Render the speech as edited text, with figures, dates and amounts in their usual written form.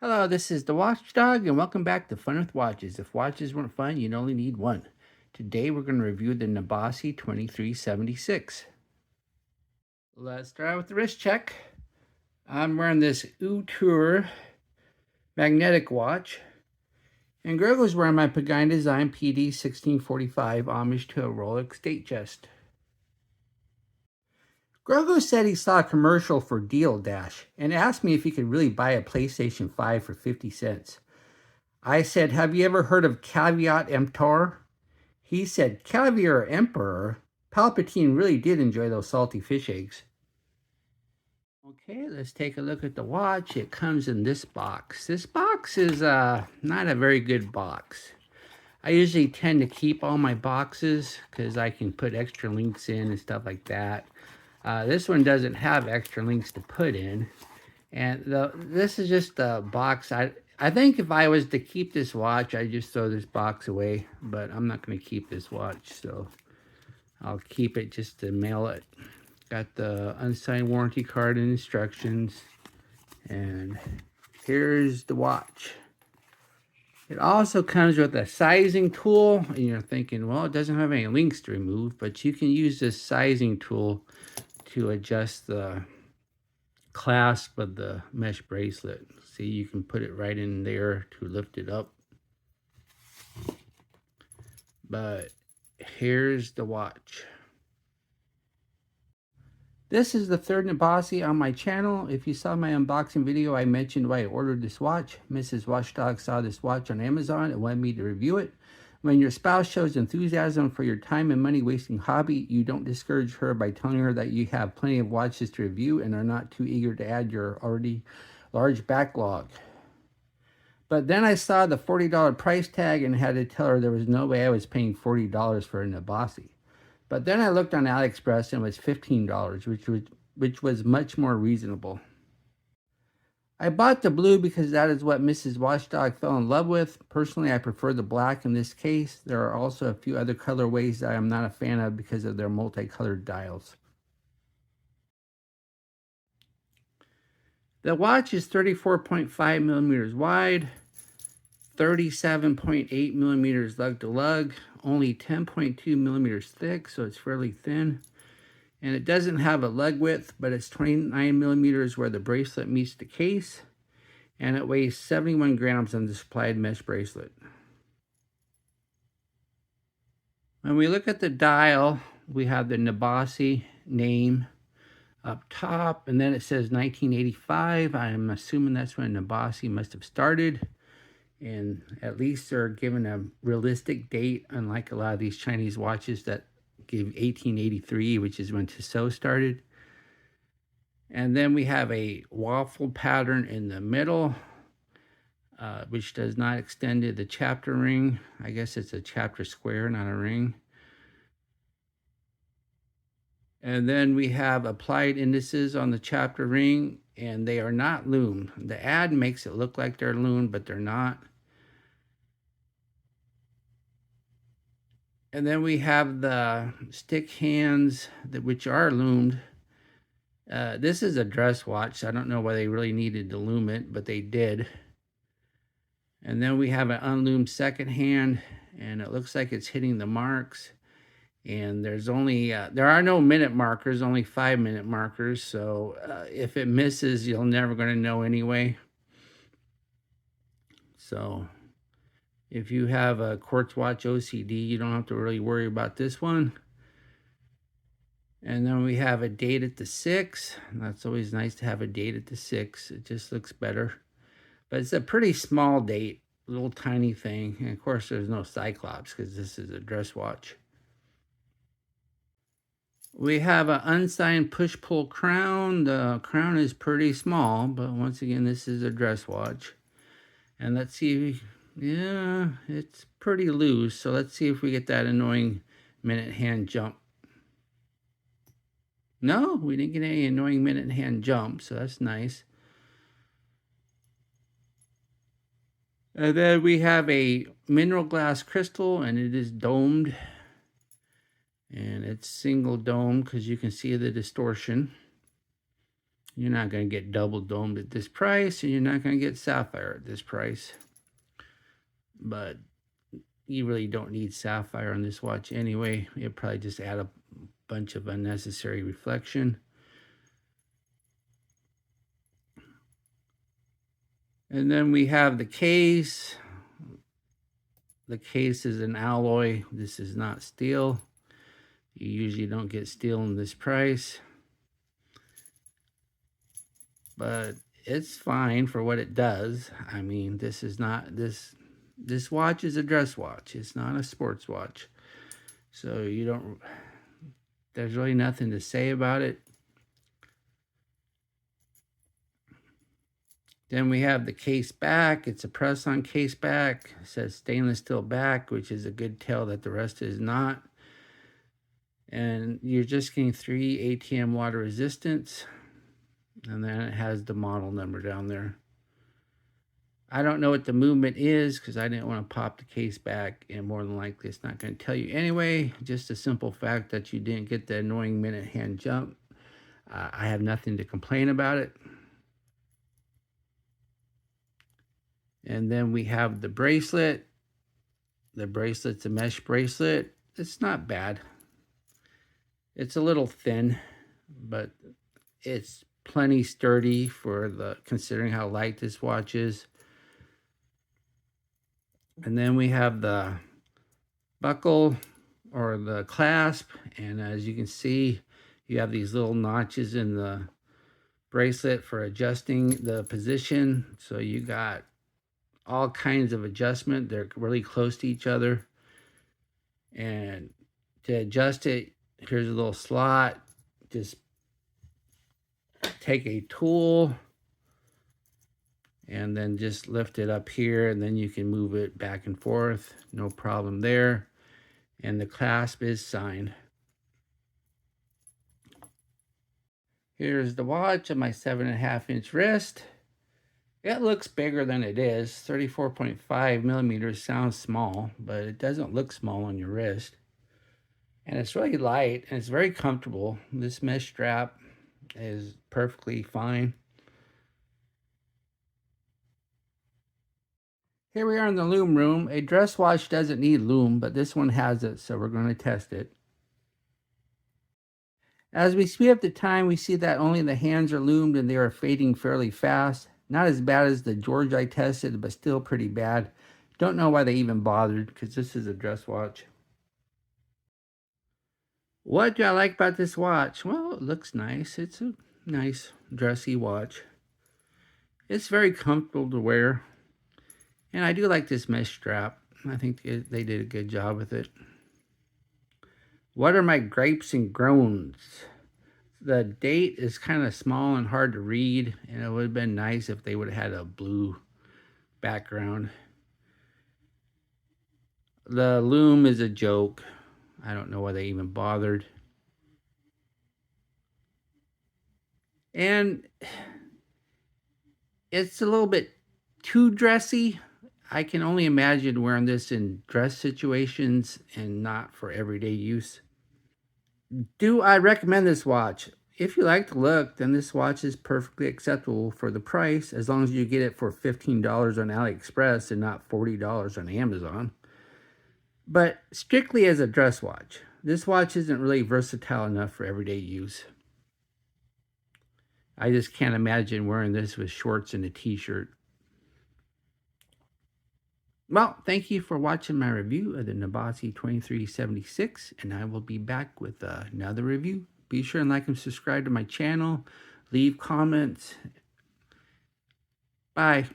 Hello, this is the Watchdog, and welcome back to Fun with Watches. If watches weren't fun, you'd only need one. Today we're going to review the Nibosi 2376. Let's start with the wrist check. I'm wearing this Tour magnetic watch, and Grego's wearing my Pagani Design PD 1645 homage to a Rolex date chest. Grogo said he saw a commercial for Deal Dash and asked me if he could really buy a PlayStation 5 for 50 cents. I said, have you ever heard of Caveat Emptor? He said, Caviar Emperor? Palpatine really did enjoy those salty fish eggs. Okay, let's take a look at the watch. It comes in this box. This box is not a very good box. I usually tend to keep all my boxes because I can put extra links in and stuff like that. This one doesn't have extra links to put in. And this is just a box. I think if I was to keep this watch, I'd just throw this box away. But I'm not going to keep this watch, so I'll keep it just to mail it. Got the unsigned warranty card and instructions. And here's the watch. It also comes with a sizing tool. And you're thinking, well, it doesn't have any links to remove. But you can use this sizing tool to adjust the clasp of the mesh bracelet. See, you can put it right in there to lift it up. But here's the watch. This is the third Nibosi on my channel. If you saw my unboxing video, I mentioned why I ordered this watch. Mrs. Watchdog saw this watch on Amazon and wanted me to review it. When your spouse shows enthusiasm for your time and money wasting hobby, you don't discourage her by telling her that you have plenty of watches to review and are not too eager to add your already large backlog. But then I saw the $40 price tag and had to tell her there was no way I was paying $40 for a Nibosi. But then I looked on AliExpress and it was $15, which was much more reasonable. I bought the blue because that is what Mrs. Watchdog fell in love with. Personally, I prefer the black in this case. There are also a few other colorways that I'm not a fan of because of their multicolored dials. The watch is 34.5 millimeters wide, 37.8 millimeters lug to lug, only 10.2 millimeters thick, so it's fairly thin. And it doesn't have a lug width, but it's 29 millimeters where the bracelet meets the case. And it weighs 71 grams on the supplied mesh bracelet. When we look at the dial, we have the Nibosi name up top, and then it says 1985. I'm assuming that's when Nibosi must have started. And at least they're given a realistic date, unlike a lot of these Chinese watches that give 1883, which is when Tissot started. And then we have a waffle pattern in the middle, which does not extend to the chapter ring. I guess it's a chapter square, not a ring. And then we have applied indices on the chapter ring, and they are not loomed. The ad makes it look like they're loomed, but they're not. And then we have the stick hands, which are loomed. This is a dress watch, so I don't know why they really needed to loom it, but they did. And then we have an unloomed second hand, and it looks like it's hitting the marks. And there's only, there are no minute markers, only 5-minute markers. So if it misses, you're never going to know anyway. So if you have a Quartz watch OCD, you don't have to really worry about this one. And then we have a date at the 6. That's always nice to have a date at the 6. It just looks better. But it's a pretty small date, little tiny thing. And of course, there's no Cyclops because this is a dress watch. We have an unsigned push-pull crown. The crown is pretty small, but once again, this is a dress watch. And let's see, yeah, it's pretty loose. So let's see if we get that annoying minute hand jump. No, we didn't get any annoying minute hand jump, so that's nice. And then we have a mineral glass crystal, and it is domed. And it's single dome because you can see the distortion. You're not going to get double domed at this price, and you're not going to get sapphire at this price. But you really don't need sapphire on this watch anyway. It'll probably just add a bunch of unnecessary reflection. And then we have the case. The case is an alloy. This is not steel. You usually don't get steel in this price. But it's fine for what it does. I mean, this is not this watch is a dress watch. It's not a sports watch. So there's really nothing to say about it. Then we have the case back. It's a press-on case back. It says stainless steel back, which is a good tell that the rest is not. And you're just getting 3 ATM water resistance. And then it has the model number down there. I don't know what the movement is because I didn't want to pop the case back, and more than likely it's not going to tell you anyway. Just a simple fact that you didn't get the annoying minute hand jump. I have nothing to complain about it. And then we have the bracelet. The bracelet's a mesh bracelet. It's not bad. It's a little thin, but it's plenty sturdy for considering how light this watch is. And then we have the buckle or the clasp, and as you can see, you have these little notches in the bracelet for adjusting the position. So you got all kinds of adjustment. They're really close to each other. And to adjust it, here's a little slot. Just take a tool and then just lift it up here, and then you can move it back and forth. No problem there. And the clasp is signed. Here's the watch on my 7.5-inch wrist. It looks bigger than it is. 34.5 millimeters sounds small, but it doesn't look small on your wrist. And it's really light, and it's very comfortable. This mesh strap is perfectly fine. Here we are in the lume room. A dress watch doesn't need lume, but this one has it, so we're going to test it. As we speed up the time, we see that only the hands are lumed and they are fading fairly fast. Not as bad as the George I tested, but still pretty bad. Don't know why they even bothered, because this is a dress watch. What do I like about this watch? Well, it looks nice. It's a nice dressy watch. It's very comfortable to wear. And I do like this mesh strap. I think they did a good job with it. What are my gripes and groans? The date is kind of small and hard to read, and it would have been nice if they would have had a blue background. The lume is a joke. I don't know why they even bothered. And it's a little bit too dressy. I can only imagine wearing this in dress situations and not for everyday use. Do I recommend this watch? If you like the look, then this watch is perfectly acceptable for the price, as long as you get it for $15 on AliExpress and not $40 on Amazon. But strictly as a dress watch, this watch isn't really versatile enough for everyday use. I just can't imagine wearing this with shorts and a t-shirt. Well, thank you for watching my review of the Nibosi 2376, and I will be back with another review. Be sure and like and subscribe to my channel. Leave comments. Bye.